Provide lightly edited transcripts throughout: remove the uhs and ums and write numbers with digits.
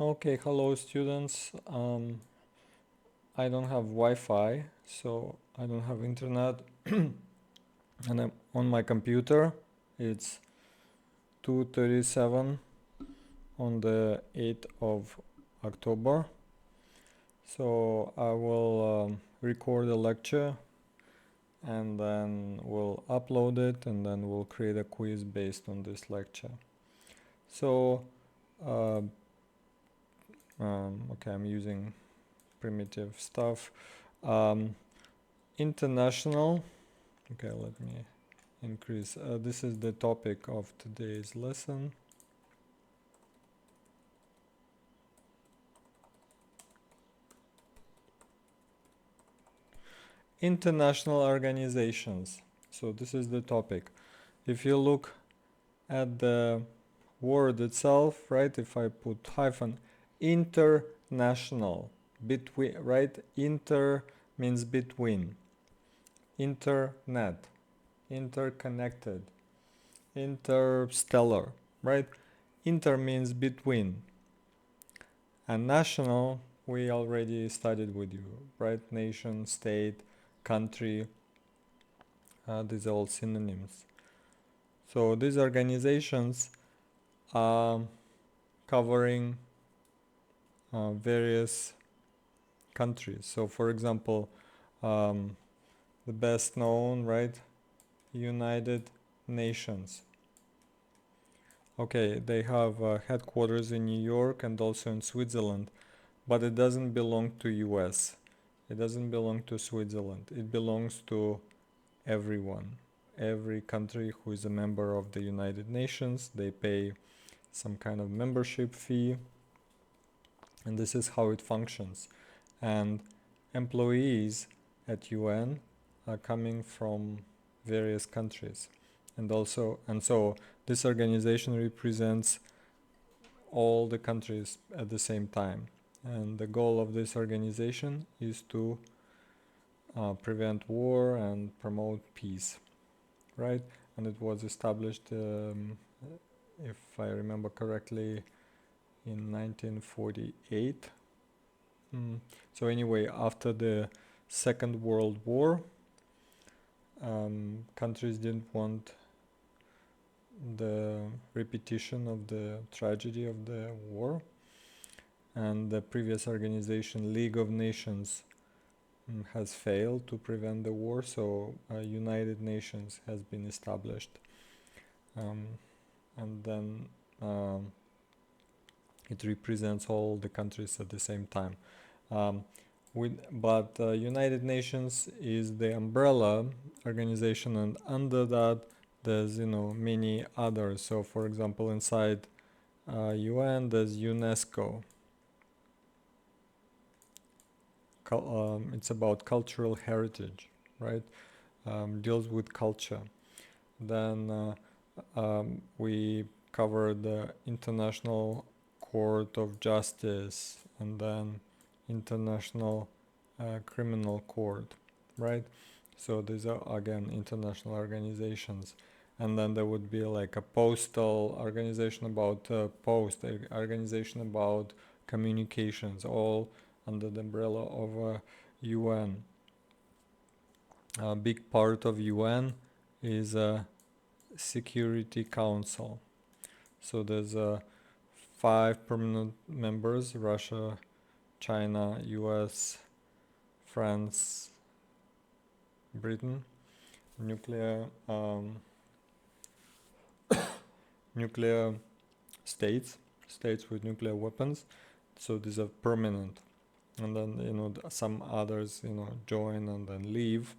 Okay, hello students. I don't have Wi-Fi, so I don't have internet, and I'm on my computer. It's 2:37 on the 8th of October. So I will record a lecture and then we'll upload it and then we'll create a quiz based on this lecture. So, uh, okay, I'm using primitive stuff. Um, International. Okay, let me increase. This is the topic of today's lesson. International organizations. So this is the topic. If you look at the word itself, right? If I put hyphen, international, between, right? Inter means between. Internet, interconnected, interstellar, right? Inter means between, and national we already studied with you, right? Nation, state, country, these are all synonyms. So these organizations are covering various countries. So for example, um, the best known, right? United Nations. Okay, they have headquarters in New York and also in Switzerland, but it doesn't belong to US. It doesn't belong to Switzerland. It belongs to everyone. Every country who is a member of the United Nations, they pay some kind of membership fee, and this is how it functions. And employees at UN are coming from various countries. And so this organization represents all the countries at the same time. And the goal of this organization is to prevent war and promote peace, right? And it was established, if I remember correctly, in 1948. So anyway, after the Second World War, countries didn't want the repetition of the tragedy of the war, and the previous organization, League of Nations, has failed to prevent the war, so United Nations has been established. And then it represents all the countries at the same time. But United Nations is the umbrella organization, and under that there's many others. So for example, inside UN there's UNESCO. It's about cultural heritage, right? Deals with culture. Then we cover the International Court of Justice, and then International Criminal Court, right? So these are again international organizations. And then there would be like a postal organization about post, organization about communications, all under the umbrella of UN. A big part of UN is a Security Council. So there's 5 permanent members: Russia, China, US, France, Britain. Nuclear nuclear states with nuclear weapons. So these are permanent, and then some others join and then leave.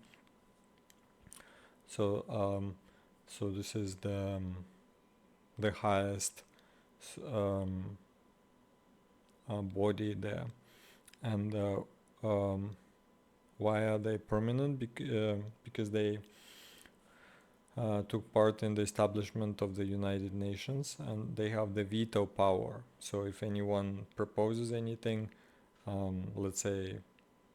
So this is the highest body there. And why are they permanent? Because they took part in the establishment of the United Nations, and they have the veto power. So if anyone proposes anything, let's say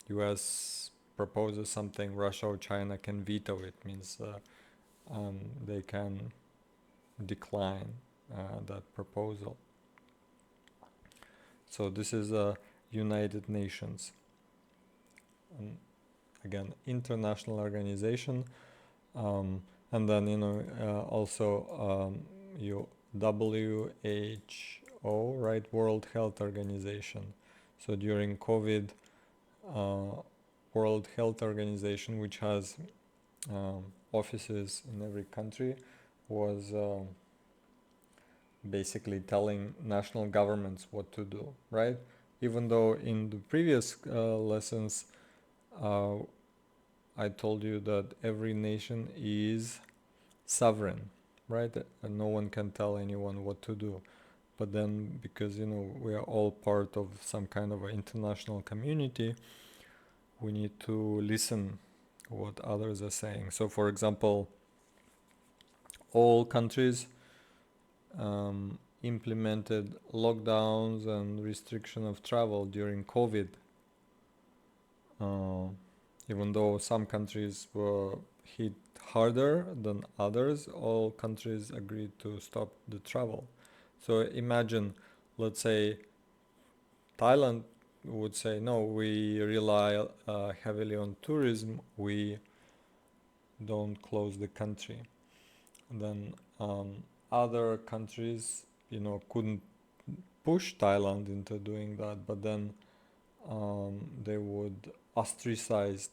US proposes something, Russia or China can veto it. Means they can decline that proposal. So this is United Nations, and again, international organization. And then also you WHO, right? World Health Organization. So during COVID, World Health Organization, which has offices in every country, was basically telling national governments what to do, right? Even though in the previous lessons, uh, I told you that every nation is sovereign, right? And no one can tell anyone what to do. But then, because we are all part of some kind of an international community, we need to listen what others are saying. So, for example, all countries implemented lockdowns and restriction of travel during COVID. Even though some countries were hit harder than others, all countries agreed to stop the travel. So imagine, let's say, Thailand would say, no, we rely heavily on tourism, we don't close the country. And then other countries, couldn't push Thailand into doing that, but then they would ostracize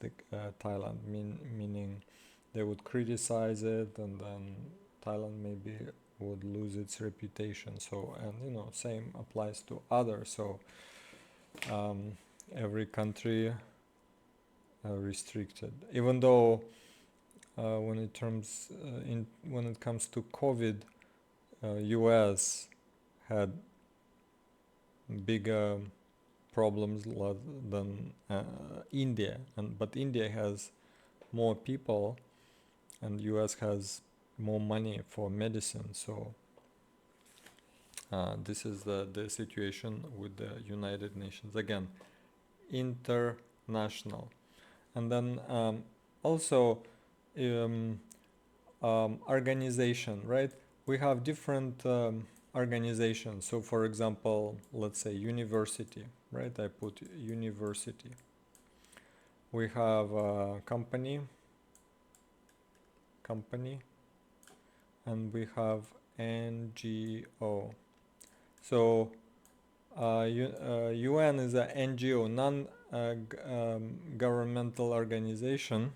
Thailand, meaning they would criticize it, and then Thailand maybe would lose its reputation. So, and same applies to others. So every country restricted, even though when it comes to COVID, US had bigger problems than India, but India has more people and US has more money for medicine. So this is the situation with the United Nations. Again, international. And then also organization, right? We have different organizations. So for example, let's say university, right? I put university. We have a company, and we have NGO. So UN is a NGO, non-governmental organization.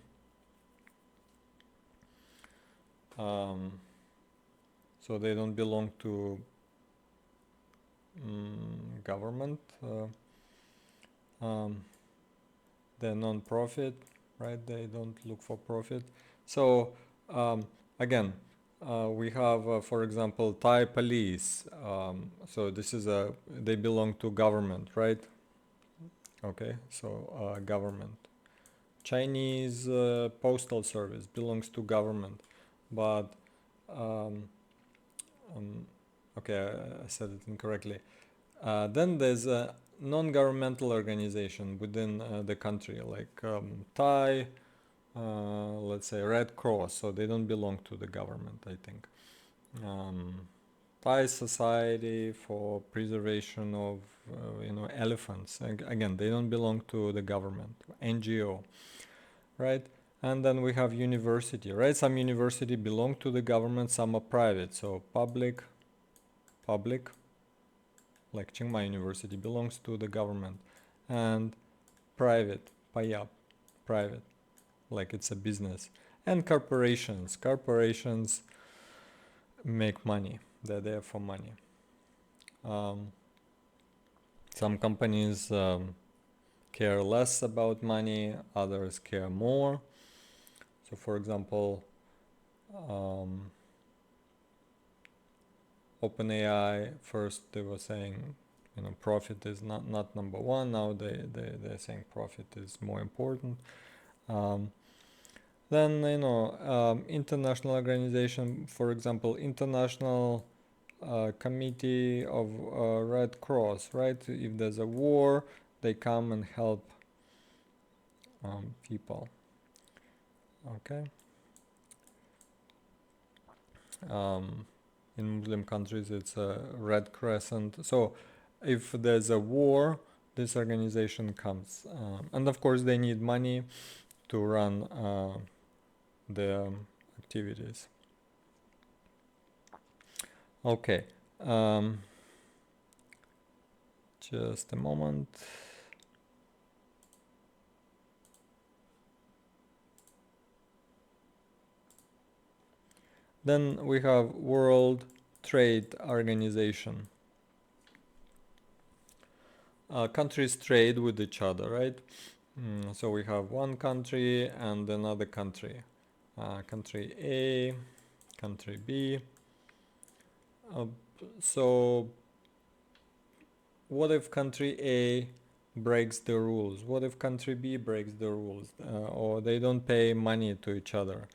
So they don't belong to government. They're non-profit, right? They don't look for profit. So again, we have, for example, Thai police. So this is they belong to government, right? Okay, so government. Chinese postal service belongs to government, but okay, I said it incorrectly. Then there's a non-governmental organization within the country, like Thai, let's say Red Cross. So they don't belong to the government, I think. Thai Society for Preservation of elephants. Again, they don't belong to the government. NGO, right? And then we have university, right? Some university belong to the government, some are private. So public, like Chiang Mai University belongs to the government, and private, payap, private, like it's a business. And corporations make money. They're there for money. Some companies care less about money, others care more. So for example, OpenAI, first they were saying, profit is not number one. Now they're saying profit is more important. Then, international organization, for example, International Committee of Red Cross, right? If there's a war, they come and help people. Okay. In Muslim countries, it's a Red Crescent. So if there's a war, this organization comes. And of course, they need money to run the activities. Okay, just a moment. Then we have World Trade Organization. Countries trade with each other, right? So we have one country and another country. Country A, country B. So what if country A breaks the rules? What if country B breaks the rules? Or they don't pay money to each other?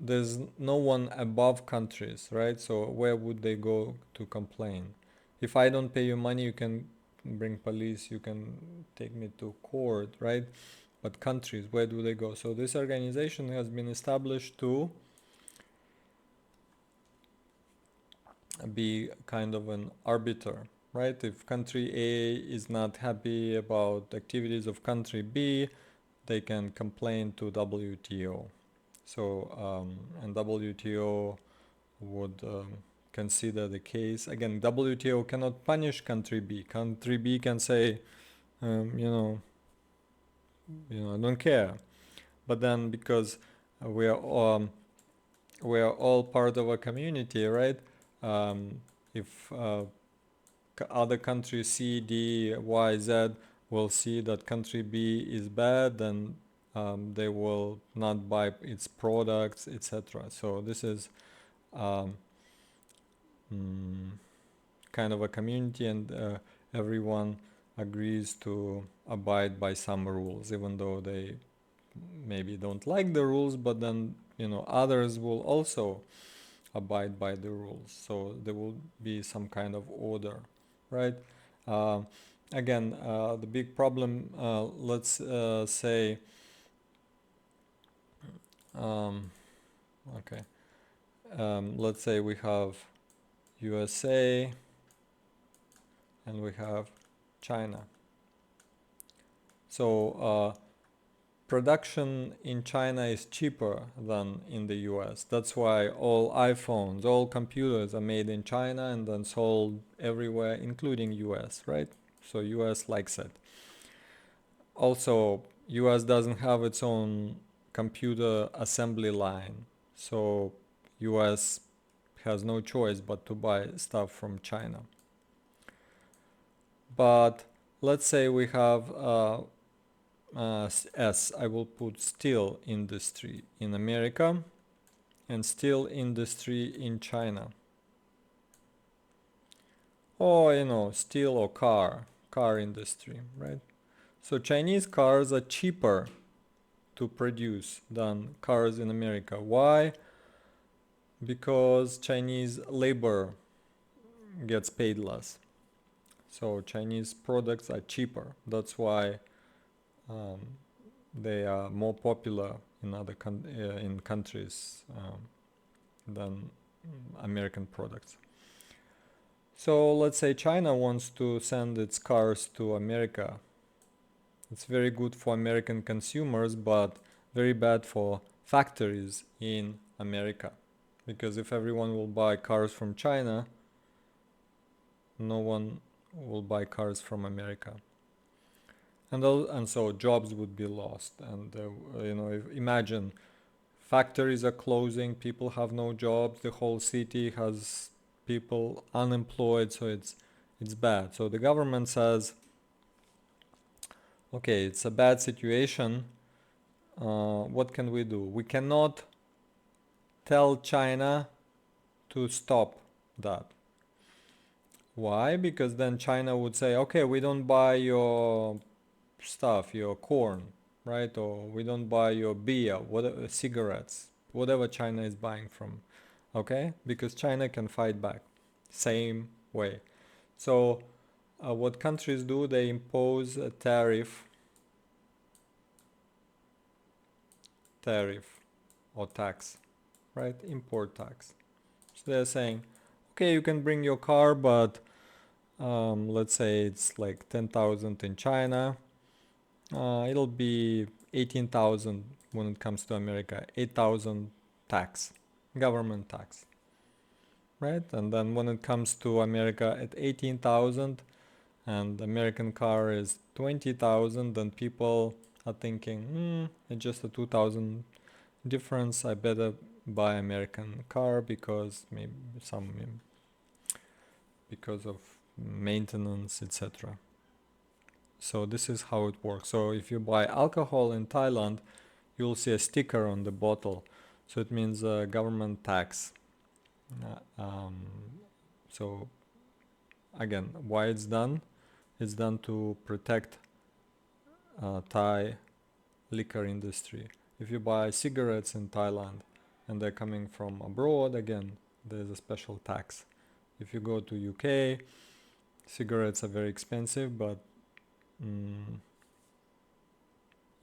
There's no one above countries, right? So where would they go to complain? If I don't pay you money, you can bring police, you can take me to court, right? But countries, where do they go? So this organization has been established to be kind of an arbiter, right? If country A is not happy about activities of country B, they can complain to WTO. So, and WTO would consider the case. Again, WTO cannot punish country B. Country B can say, you know, I don't care. But then because we are all part of a community, right? If other countries C, D, Y, Z will see that country B is bad, then they will not buy its products, etc. So this is um, kind of a community, and everyone agrees to abide by some rules, even though they maybe don't like the rules, but then others will also abide by the rules. So there will be some kind of order, right? Uh, Again, the big problem, let's say, okay, let's say we have USA and we have China. So production in China is cheaper than in the US. That's why all iPhones, all computers are made in China and then sold everywhere, including US, right? So US likes it. Also, US doesn't have its own computer assembly line. So US has no choice but to buy stuff from China. But let's say we have I will put steel industry in America and steel industry in China. Or, steel or car industry, right? So Chinese cars are cheaper to produce than cars in America. Why? Because Chinese labor gets paid less. So Chinese products are cheaper. That's why they are more popular in in countries than American products. So let's say China wants to send its cars to America. It's very good for American consumers, but very bad for factories in America. Because if everyone will buy cars from China, no one will buy cars from America. And so jobs would be lost. And imagine factories are closing, people have no jobs, the whole city has people unemployed, so it's bad. So the government says, okay, it's a bad situation. What can we do? We cannot tell China to stop that. Why? Because then China would say, okay, we don't buy your stuff, your corn, right? Or we don't buy your beer, whatever, cigarettes, whatever China is buying from. Okay? Because China can fight back. Same way. So what countries do, they impose a tariff or tax, right? Import tax. So they're saying, okay, you can bring your car, but let's say it's like 10,000 in China. It'll be 18,000 when it comes to America, 8,000 tax, government tax, right? And then when it comes to America at 18,000 and American car is 20,000, then people are thinking, it's just a 2,000 difference. I better buy American car because maybe because of maintenance, etc. So this is how it works. So if you buy alcohol in Thailand, you'll see a sticker on the bottle. So it means government tax. So again, why it's done? It's done to protect Thai liquor industry. If you buy cigarettes in Thailand and they're coming from abroad, again, there's a special tax. If you go to UK, cigarettes are very expensive, but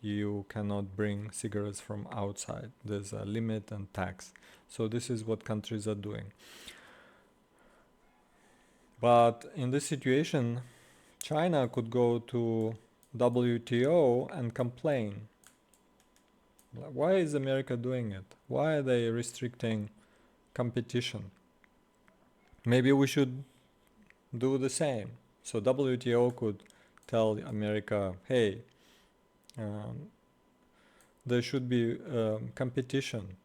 you cannot bring cigarettes from outside. There's a limit and tax. So this is what countries are doing. But in this situation, China could go to WTO and complain. Why is America doing it? Why are they restricting competition? Maybe we should do the same. So WTO could tell America, hey, there should be competition.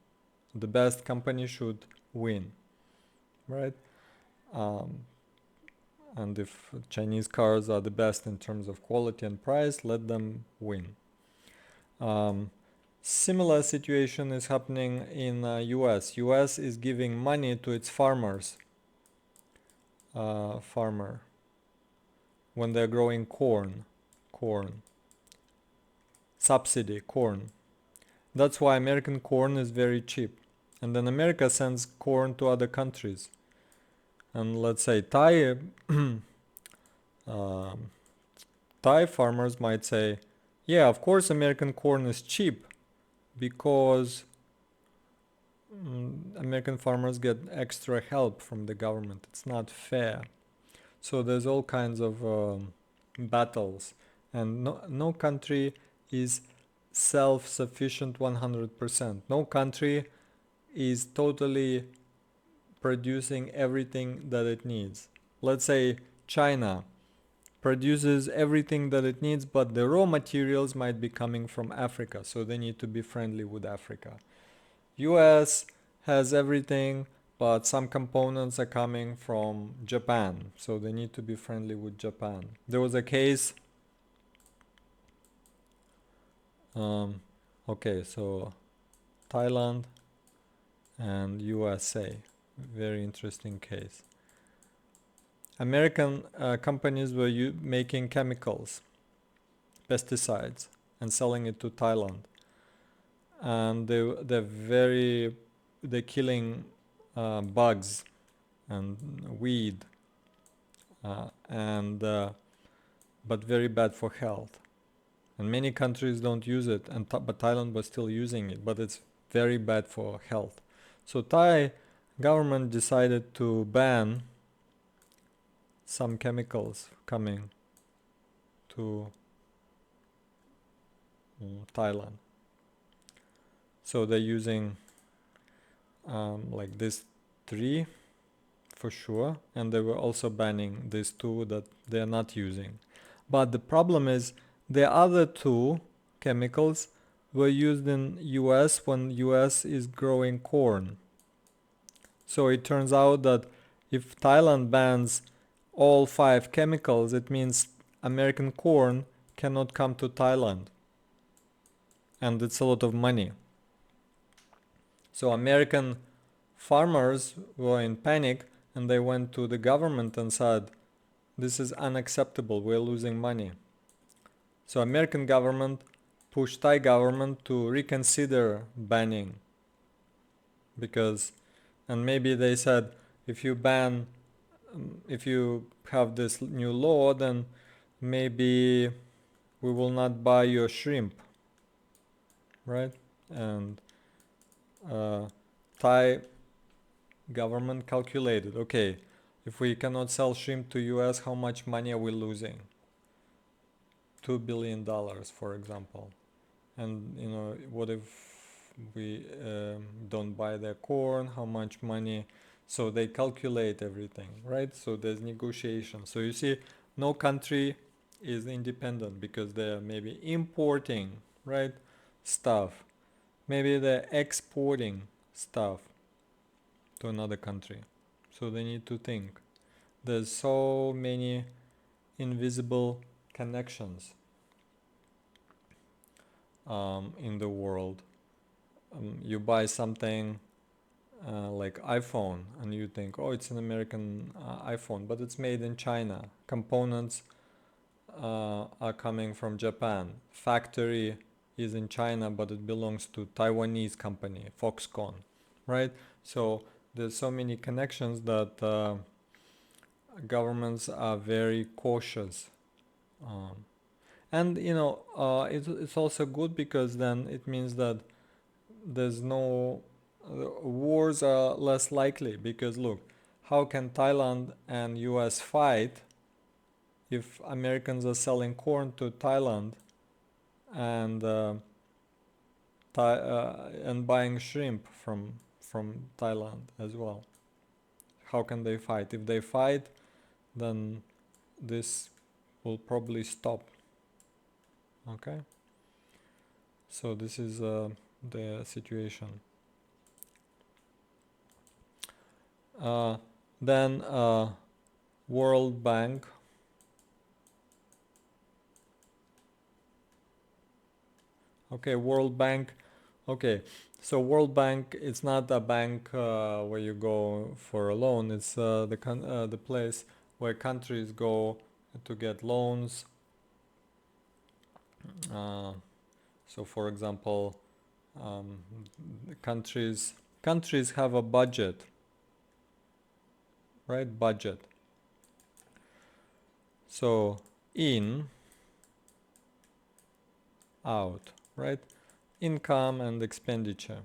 The best company should win, right? And if Chinese cars are the best in terms of quality and price, let them win. Similar situation is happening in US. US is giving money to its farmers. When they're growing corn. Subsidy, corn. That's why American corn is very cheap. And then America sends corn to other countries. And let's say Thai farmers might say, yeah, of course American corn is cheap because American farmers get extra help from the government. It's not fair. So there's all kinds of battles, and no country is self-sufficient 100%. No country is totally producing everything that it needs. Let's say China produces everything that it needs, but the raw materials might be coming from Africa, so they need to be friendly with Africa. US has everything, but some components are coming from Japan, so they need to be friendly with Japan. There was a case. Okay, so Thailand and USA, very interesting case. American companies were making chemicals, pesticides, and selling it to Thailand. And they're killing bugs and weed, but very bad for health. And many countries don't use it, but Thailand was still using it, but it's very bad for health. So Thai government decided to ban some chemicals coming to Thailand. So they're using like this 3 for sure, and they were also banning these 2 that they're not using. But the problem is the other 2 chemicals were used in US when US is growing corn. So it turns out that if Thailand bans all 5 chemicals, it means American corn cannot come to Thailand. And it's a lot of money. So American farmers were in panic and they went to the government and said, this is unacceptable, we're losing money. So American government pushed Thai government to reconsider banning, and maybe they said, if you have this new law, then maybe we will not buy your shrimp, right? And Thai Government calculated, okay, if we cannot sell shrimp to US, how much money are we losing? $2 billion, for example. And what if we don't buy their corn? How much money? So they calculate everything, right? So there's negotiation. So you see, no country is independent because they're maybe importing, right, stuff. Maybe they're exporting stuff to another country. So they need to think. There's so many invisible connections in the world. You buy something like iPhone and you think, oh, it's an American iPhone, but it's made in China. Components are coming from Japan. Factory is in China, but it belongs to Taiwanese company, Foxconn, right? So there's so many connections that governments are very cautious. Um, and it's also good because then it means that there's no wars are less likely, because look, how can Thailand and US fight if Americans are selling corn to Thailand and and buying shrimp from Thailand as well? How can they fight? If they fight, then this will probably stop. Okay, so this is the situation. uh, then World Bank. Okay, World Bank. Okay, so World Bank, it's not a bank where you go for a loan. It's the place where countries go to get loans. Uh, so, for example, um, countries have a budget, right? Budget. So in, out, right? Income and expenditure.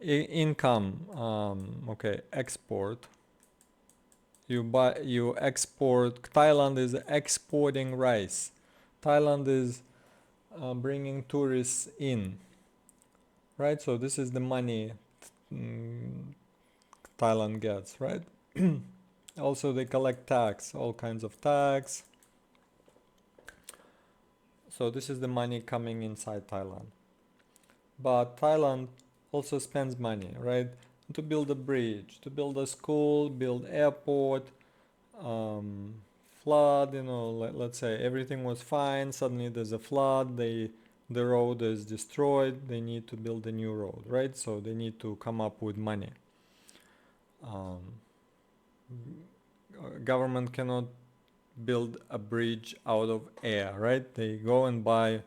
Income, okay, export. You export. Thailand is exporting rice. Thailand is bringing tourists in, right? So this is the money Thailand gets, right? Also, they collect tax, all kinds of tax. So this is the money coming inside Thailand. But Thailand also spends money, right? To build a bridge, to build a school, build airport, flood, let's say everything was fine, suddenly there's a flood, the road is destroyed, they need to build a new road, right? So they need to come up with money. Government cannot build a bridge out of air, right? They go and buy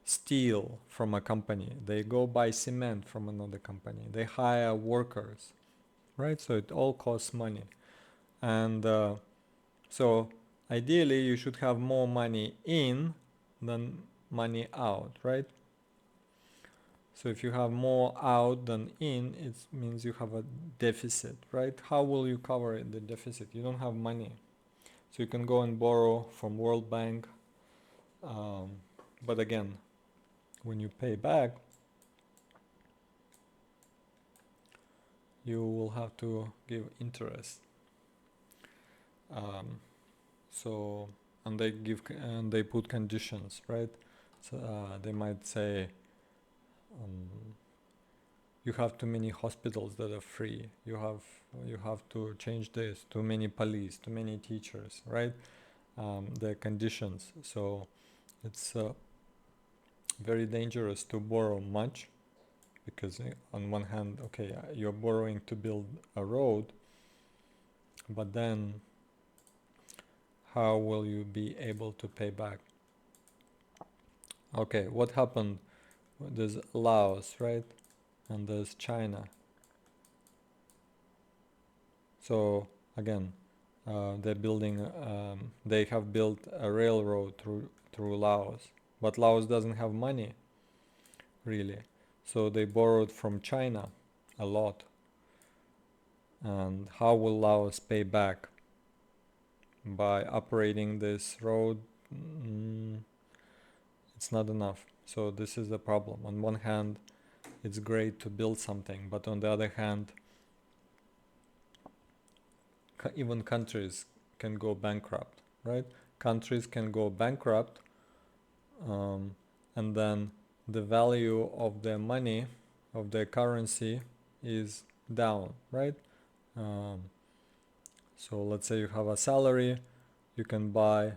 steel from a company, they go buy cement from another company, they hire workers, right? So it all costs money. And so ideally you should have more money in than money out, right? So if you have more out than in, it means you have a deficit, right? How will you cover the deficit? You don't have money. So you can go and borrow from World Bank. But again, when you pay back, you will have to give interest. So and they put conditions, right? So they might say you have too many hospitals that are free. You have to change this. Too many police, too many teachers, right? The conditions. So it's very dangerous to borrow much, because on one hand, okay, you're borrowing to build a road, but then how will you be able to pay back? Okay, what happened? There's Laos, right? And there's China. So again, they're building. They have built a railroad through Laos, but Laos doesn't have money, really. So they borrowed from China a lot. And how will Laos pay back? By operating this road, it's not enough. So this is the problem. On one hand, it's great to build something, but on the other hand, even countries can go bankrupt, right? Countries can go bankrupt, and then the value of their money, of their currency, is down, right? Um, so let's say you have a salary, you can buy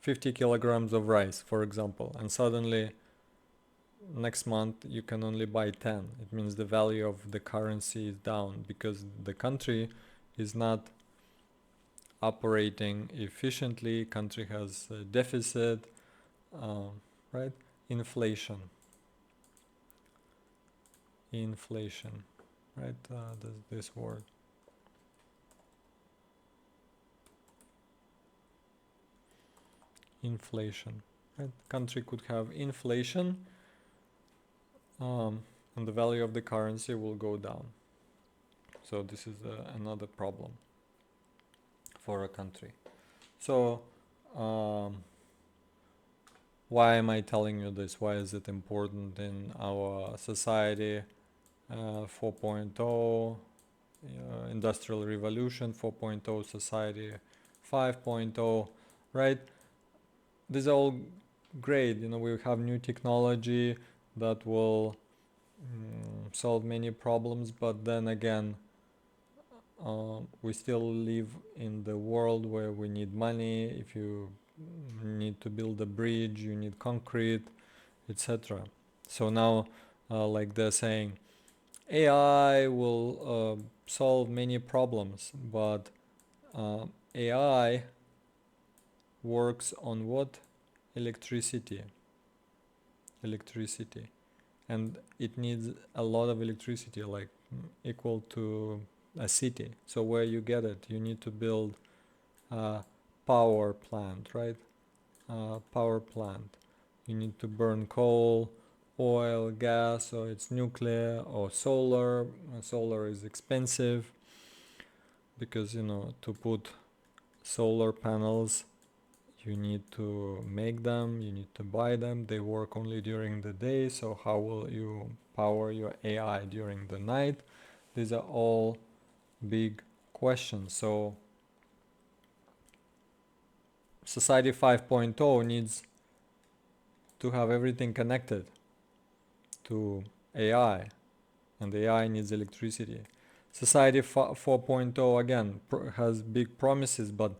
50 kilograms of rice, for example, and suddenly next month you can only buy 10. It means the value of the currency is down because the country is not operating efficiently, country has a deficit, right? Inflation, right? This word. Inflation, right? Country could have inflation, and the value of the currency will go down. So this is another problem for a country. So why am I telling you this? Why is it important in our society? 4.0, industrial revolution, 4.0, society 5.0, right? These are all great. We have new technology that will solve many problems, but then again, we still live in the world where we need money. If you need to build a bridge, you need concrete, etc. So now, like they're saying, AI will solve many problems, but AI works on what? Electricity. And it needs a lot of electricity, like equal to a city. So where you get it? You need to build a power plant, right? Power plant. You need to burn coal, oil, gas, or it's nuclear or solar. Solar is expensive because to put solar panels you need to make them, you need to buy them, they work only during the day, so how will you power your AI during the night? These are all big questions. So society 5.0 needs to have everything connected to AI, and the AI needs electricity. Society 4.0 again has big promises, but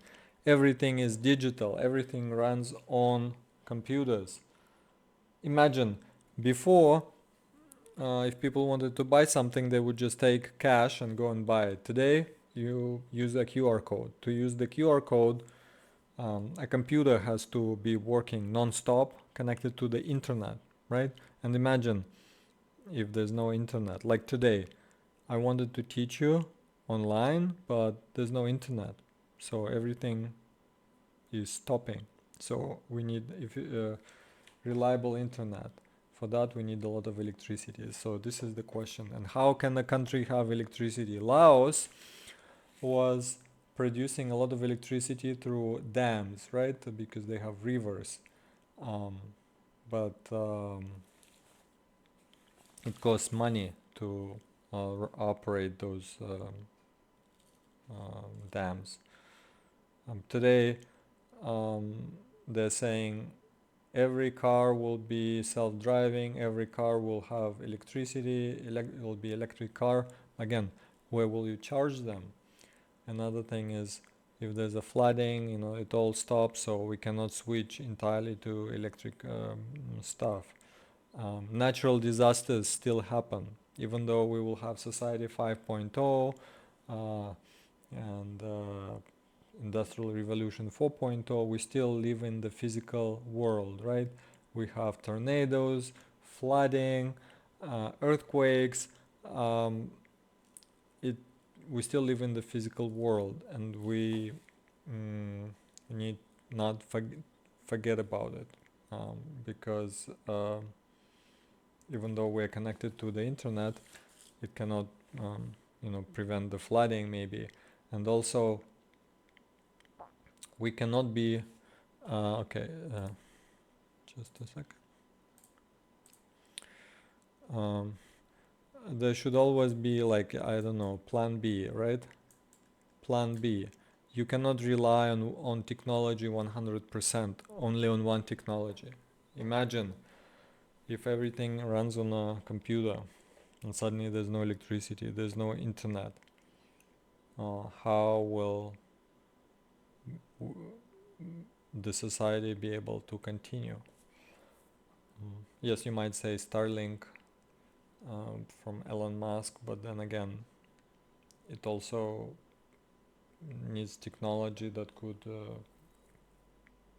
everything is digital, everything runs on computers. Imagine before, if people wanted to buy something, they would just take cash and go and buy it. Today, you use a QR code. To use the QR code, a computer has to be working non-stop, connected to the internet, right? And imagine if there's no internet. Like today, I wanted to teach you online, but there's no internet, so everything is stopping. So we need reliable internet. For that, we need a lot of electricity. So this is the question. And how can a country have electricity? Laos was producing a lot of electricity through dams, right? Because they have rivers. But it costs money to operate those dams. Today, they're saying every car will be self-driving, every car will have electricity, it will be electric car. Again, where will you charge them? Another thing is, if there's a flooding, it all stops, so we cannot switch entirely to electric stuff. Natural disasters still happen, even though we will have society 5.0 and industrial revolution 4.0, we still live in the physical world, right? We have tornadoes, flooding, earthquakes. We still live in the physical world, and we need not forget about it, because even though we're connected to the internet, it cannot prevent the flooding maybe. And also we cannot be just a second. There should always be, like, I don't know, plan B, right? Plan B. You cannot rely on technology 100%, only on one technology. Imagine if everything runs on a computer and suddenly there's no electricity, there's no internet. How will the society be able to continue? Yes, you might say Starlink from Elon Musk, but then again, it also needs technology that could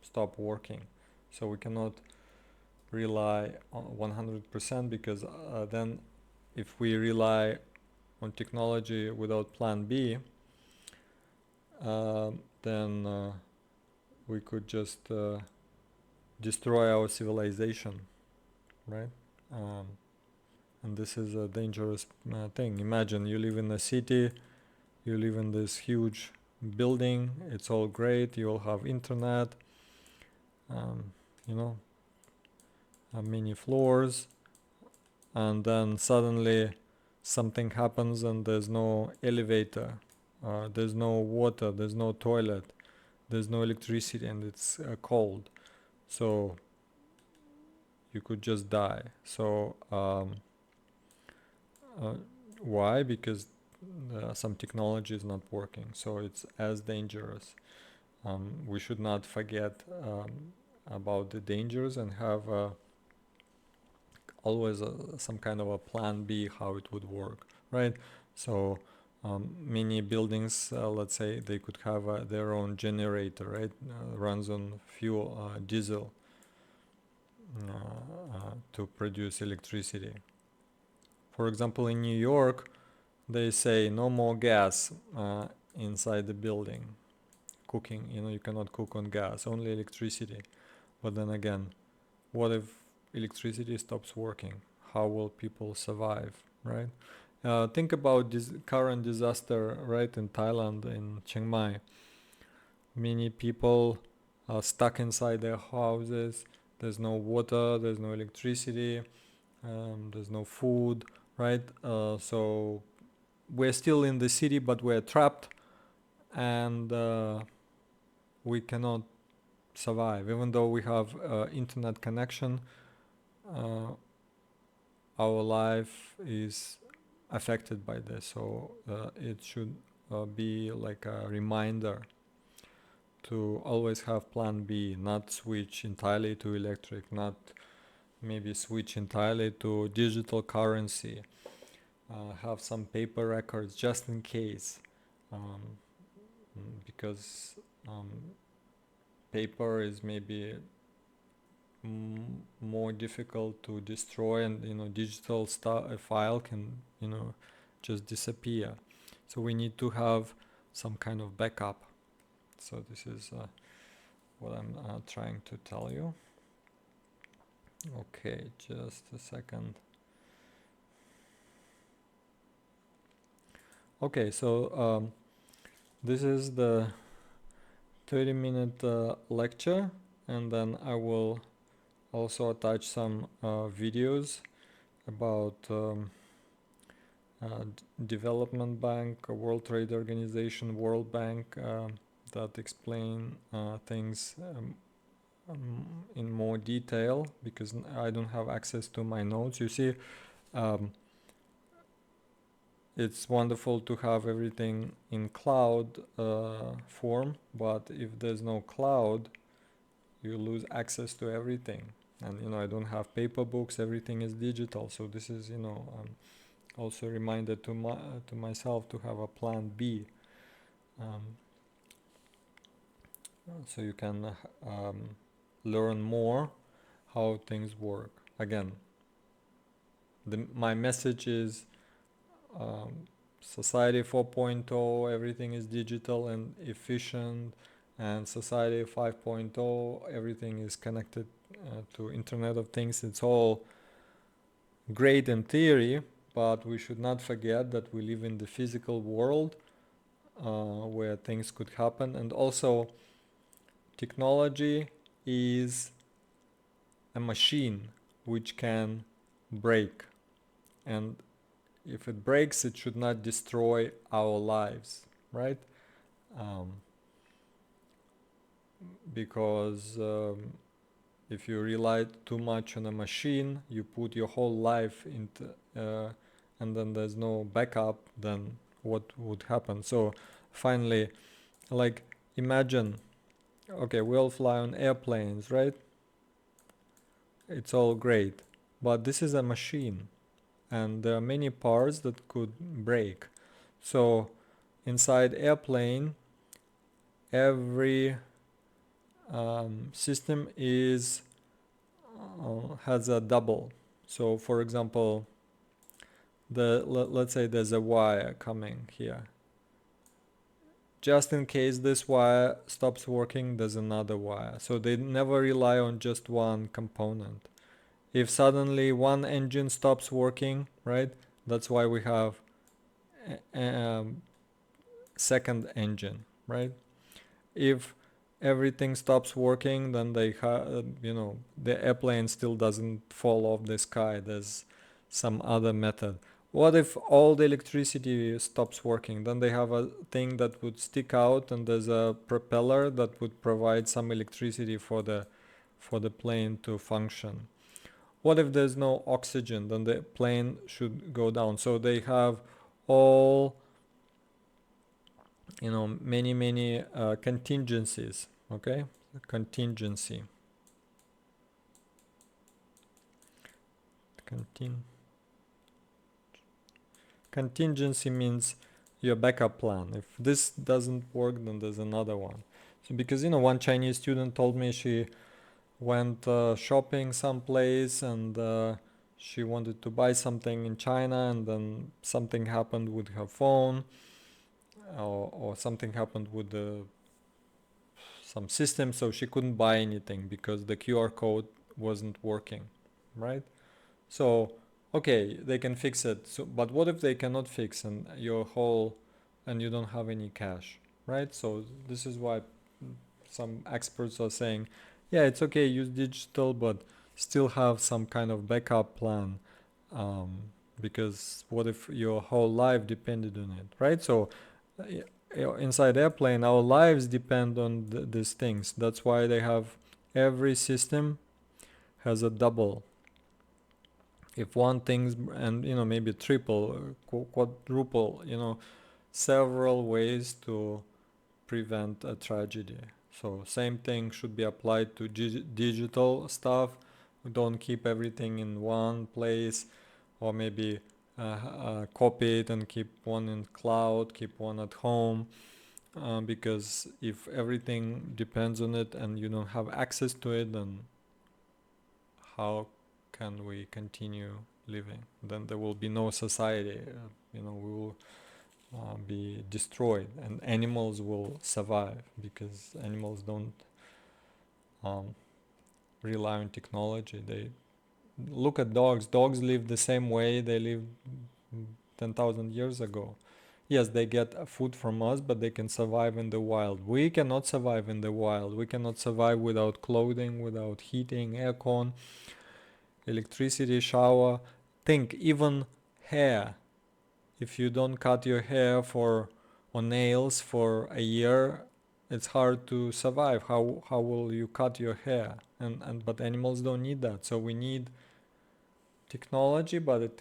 stop working. So we cannot rely on 100%, because then if we rely on technology without plan B, then we could just destroy our civilization, right? And this is a dangerous thing. Imagine you live in a city, you live in this huge building, it's all great, you all have internet, many floors, and then suddenly something happens and there's no elevator, there's no water, there's no toilet, there's no electricity, and it's cold. So you could just die. So why? Because some technology is not working. So it's as dangerous. We should not forget about the dangers and have always some kind of a plan B how it would work, right? So many buildings, let's say, they could have their own generator, right? Runs on fuel, diesel, to produce electricity. For example, in New York, they say no more gas inside the building. Cooking, you cannot cook on gas, only electricity. But then again, what if electricity stops working? How will people survive, right? Think about this current disaster, right, in Thailand, in Chiang Mai. Many people are stuck inside their houses. There's no water, there's no electricity, there's no food, right? So we're still in the city, but we're trapped, and we cannot survive. Even though we have internet connection, our life is affected by this. So it should be like a reminder to always have plan B, not switch entirely to electric, not maybe switch entirely to digital currency, have some paper records just in case, because paper is maybe more difficult to destroy, and digital file can just disappear. So we need to have some kind of backup. So this is what I'm trying to tell you. Okay, just a second. Okay, so this is the 30-minute lecture, and then I will also attach some videos about Development Bank, World Trade Organization, World Bank, that explain things in more detail, because I don't have access to my notes. You see, it's wonderful to have everything in cloud form, but if there's no cloud, you lose access to everything. And I don't have paper books, everything is digital. So this is also a reminder to myself to have a plan B, so you can learn more how things work. Again, my message is Society 4.0, everything is digital and efficient, and Society 5.0, everything is connected to Internet of Things. It's all great in theory, but we should not forget that we live in the physical world where things could happen. And also, technology is a machine which can break. And if it breaks, it should not destroy our lives, right? Because if you rely too much on a machine, you put your whole life into, and then there's no backup, then what would happen? So finally, like, imagine, okay, we all fly on airplanes, right? It's all great, but this is a machine, and there are many parts that could break. So inside airplane, every system is has a double. So for example, let's say there's a wire coming here. Just in case this wire stops working, there's another wire. So they never rely on just one component. If suddenly one engine stops working, right? That's why we have a second engine, right? If everything stops working, then they the airplane still doesn't fall off the sky. There's some other method. What if all the electricity stops working? Then they have a thing that would stick out, and there's a propeller that would provide some electricity for the plane to function. What if there's no oxygen? Then the plane should go down. So they have all, many contingencies. Okay, contingency. Contingency means your backup plan. If this doesn't work, then there's another one. So because one Chinese student told me she went shopping someplace, and she wanted to buy something in China, and then something happened with her phone, or something happened with some system, so she couldn't buy anything because the QR code wasn't working, right? So okay, they can fix it. So, but what if they cannot fix and you don't have any cash, right? So this is why some experts are saying, yeah, it's okay, use digital, but still have some kind of backup plan, because what if your whole life depended on it, right? So inside airplane, our lives depend on these things. That's why they have every system has a double. If one thing's, and maybe triple, quadruple, several ways to prevent a tragedy. So same thing should be applied to digital stuff. Don't keep everything in one place, or maybe copy it and keep one in cloud, keep one at home, because if everything depends on it and you don't have access to it, then how can we continue living? Then there will be no society. We will be destroyed, and animals will survive because animals don't rely on technology. They look at dogs. Dogs live the same way they lived 10,000 years ago. Yes, they get food from us, but they can survive in the wild. We cannot survive in the wild. We cannot survive without clothing, without heating, aircon, electricity, shower. Think, even hair. If you don't cut your hair or nails for a year, it's hard to survive. How will you cut your hair? But animals don't need that. So we need technology, but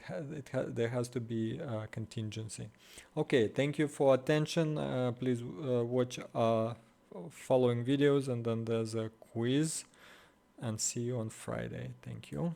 there has to be a contingency. Okay, thank you for attention. Please watch following videos, and then there's a quiz, and see you on Friday. Thank you.